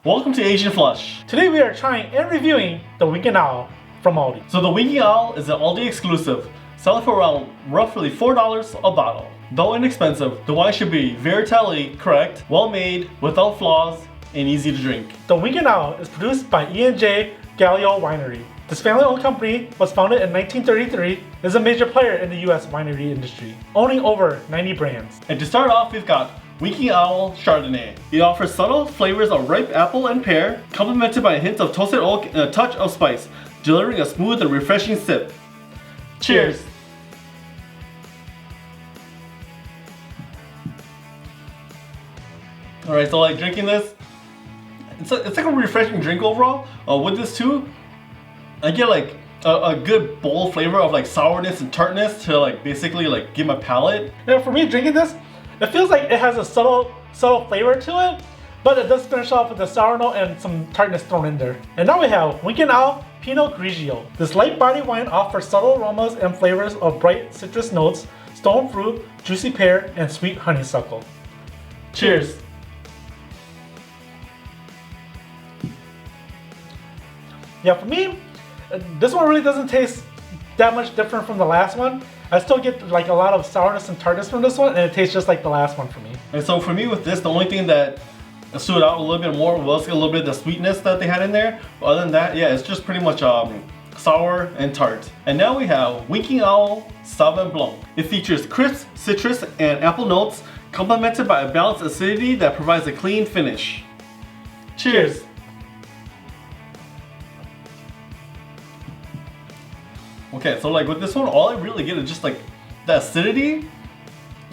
Welcome to Asian Flush. Today we are trying and reviewing the Winking Owl from ALDI. So the Winking Owl is an ALDI exclusive, selling for around roughly $4 a bottle. Though inexpensive, the wine should be varietally correct, well made, without flaws, and easy to drink. The Winking Owl is produced by E&J Gallo Winery. This family-owned company was founded in 1933, is a major player in the US winery industry, owning over 90 brands. And to start off, we've got Winking Owl Chardonnay. It offers subtle flavors of ripe apple and pear, complemented by a hint of toasted oak and a touch of spice, delivering a smooth and refreshing sip. Cheers! Alright, so like drinking this, it's like a refreshing drink overall. With this too, I get like a good bold flavor of like sourness and tartness to like basically like give my palate. Now for me drinking this, it feels like it has a subtle flavor to it, but it does finish off with a sour note and some tartness thrown in there. And now we have Winking Owl Pinot Grigio. This light body wine offers subtle aromas and flavors of bright citrus notes, stone fruit, juicy pear, and sweet honeysuckle. Cheers! Yeah, for me, this one really doesn't taste that much different from the last one. I still get like a lot of sourness and tartness from this one, and it tastes just like the last one for me. And so for me with this, the only thing that stood out a little bit more was a little bit of the sweetness that they had in there. But other than that, yeah, it's just pretty much sour and tart. And now we have Winking Owl Sauvignon Blanc. It features crisp citrus and apple notes, complemented by a balanced acidity that provides a clean finish. Cheers! Okay, so like with this one, all I really get is just like the acidity,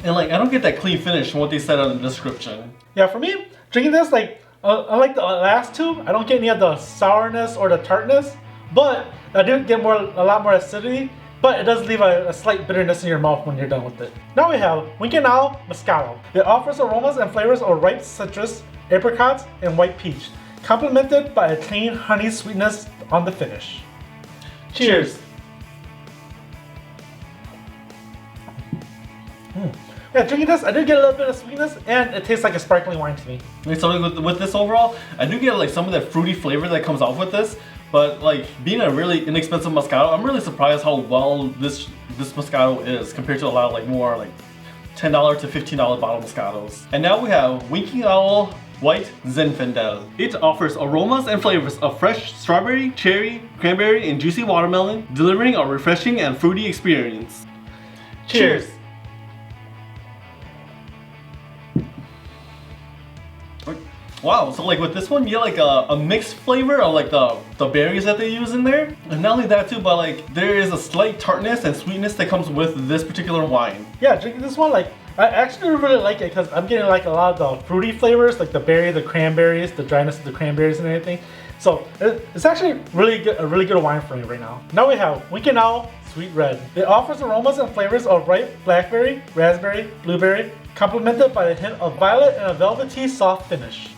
and like I don't get that clean finish from what they said on the description. Yeah, for me, drinking this, like unlike the last two, I don't get any of the sourness or the tartness, but I do get a lot more acidity, but it does leave a slight bitterness in your mouth when you're done with it. Now we have Winking Owl Moscato. It offers aromas and flavors of ripe citrus, apricots, and white peach, complemented by a clean honey sweetness on the finish. Cheers! Yeah, drinking this, I do get a little bit of sweetness, and it tastes like a sparkling wine to me. So with this overall, I do get like some of that fruity flavor that comes off with this, but like being a really inexpensive Moscato, I'm really surprised how well this Moscato is compared to a lot of like more like $10 to $15 bottle Moscatos. And now we have Winking Owl White Zinfandel. It offers aromas and flavors of fresh strawberry, cherry, cranberry, and juicy watermelon, delivering a refreshing and fruity experience. Cheers! Wow, so like with this one, you get like a mixed flavor of like the berries that they use in there. And not only that too, but like there is a slight tartness and sweetness that comes with this particular wine. Yeah, drinking this one, like I actually really like it because I'm getting like a lot of the fruity flavors, like the berry, the cranberries, the dryness of the cranberries and everything. So it's actually really good, a really good wine for me right now. Now we have Winking Owl Sweet Red. It offers aromas and flavors of ripe blackberry, raspberry, blueberry, complemented by a hint of violet and a velvety soft finish.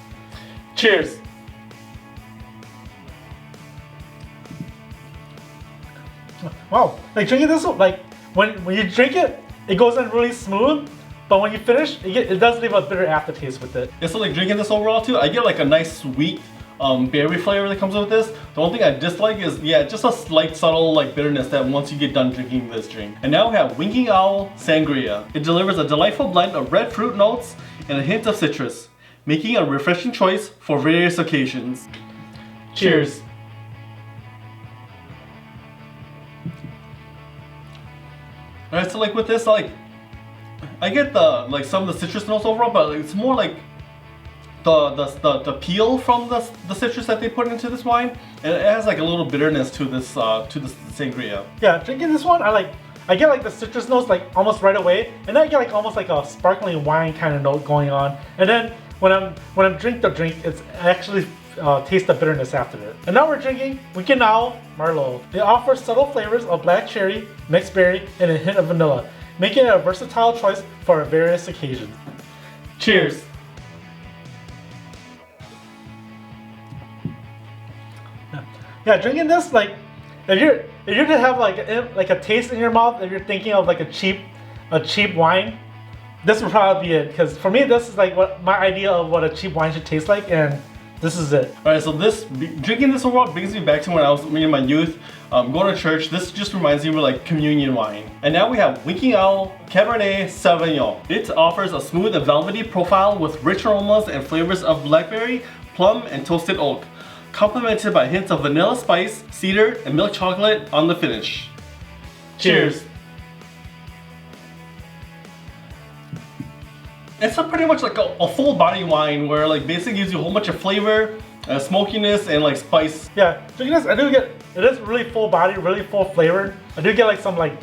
Cheers! Wow, like drinking this, like when you drink it, it goes in really smooth, but when you finish, it does leave a bitter aftertaste with it. Yeah, so like drinking this overall too, I get like a nice sweet berry flavor that comes with this. The only thing I dislike is, yeah, just a slight subtle like bitterness that once you get done drinking this drink. And now we have Winking Owl Sangria. It delivers a delightful blend of red fruit notes and a hint of citrus, making a refreshing choice for various occasions. Cheers! Alright, so like with this, like I get the some of the citrus notes overall, but it's more like the peel from the citrus that they put into this wine, and it has like a little bitterness to this sangria. Yeah, drinking this one, I get like the citrus notes like almost right away, and then I get like almost like a sparkling wine kind of note going on, and then when I'm drinking the drink, it's actually taste the bitterness after it. And now we're drinking Winking Owl Merlot. It offers subtle flavors of black cherry, mixed berry, and a hint of vanilla, making it a versatile choice for various occasions. Cheers! Yeah, drinking this, like if you're to have like a taste in your mouth, if you're thinking of like a cheap wine, this would probably be it, because for me this is like what my idea of what a cheap wine should taste like, and this is it. Alright, so drinking this overall brings me back to when I was in my youth, going to church. This just reminds me of like communion wine. And now we have Winking Owl Cabernet Sauvignon. It offers a smooth and velvety profile with rich aromas and flavors of blackberry, plum, and toasted oak, complemented by hints of vanilla spice, cedar, and milk chocolate on the finish. Cheers! It's pretty much like a full body wine where like basically gives you a whole bunch of flavor, smokiness, and like spice. Yeah, drinking this, I do get, it is really full body, really full flavor. I do get like some like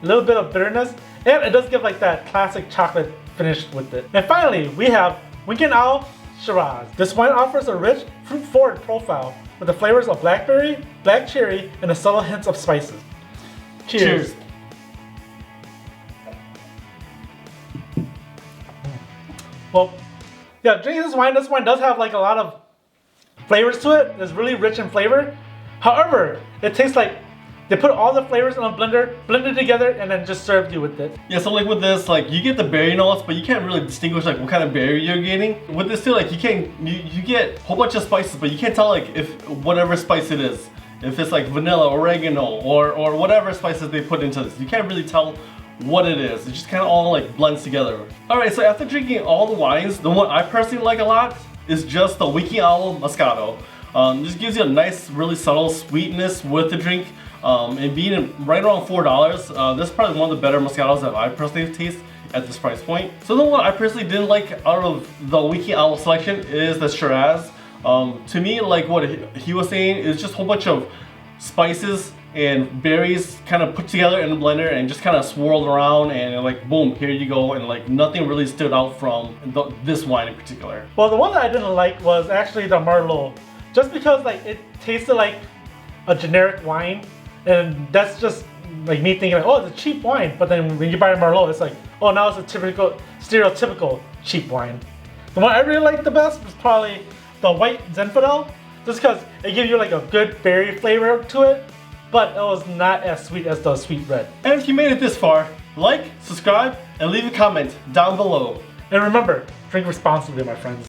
a little bit of bitterness, and it does give like that classic chocolate finish with it. And finally, we have Winking Owl Shiraz. This wine offers a rich, fruit-forward profile with the flavors of blackberry, black cherry, and the subtle hints of spices. Cheers. Well, yeah, drinking this wine does have like a lot of flavors to it. It's really rich in flavor. However, it tastes like they put all the flavors in a blender, blended together, and then just served you with it. Yeah, so like with this, like you get the berry notes, but you can't really distinguish like what kind of berry you're getting. With this too, like you get a whole bunch of spices, but you can't tell like if whatever spice it is. If it's like vanilla, oregano, or whatever spices they put into this. You can't really tell what it is. It just kind of all like blends together. Alright, so after drinking all the wines, the one I personally like a lot is just the Winking Owl Moscato. This gives you a nice, really subtle sweetness with the drink. And being right around $4, this is probably one of the better Moscatos that I personally taste at this price point. So the one I personally didn't like out of the Winking Owl selection is the Shiraz. To me, like what he was saying, is just a whole bunch of spices and berries kind of put together in a blender and just kind of swirled around, and like boom, here you go, and like nothing really stood out from this wine in particular. Well, the one that I didn't like was actually the Merlot, just because like it tasted like a generic wine, and that's just like me thinking like, oh, it's a cheap wine. But then when you buy a Merlot, it's like, oh, now it's a stereotypical cheap wine. The one I really liked the best was probably the white Zinfandel, just because it gives you like a good berry flavor to it, but it was not as sweet as the sweet red. And if you made it this far, like, subscribe, and leave a comment down below. And remember, drink responsibly, my friends.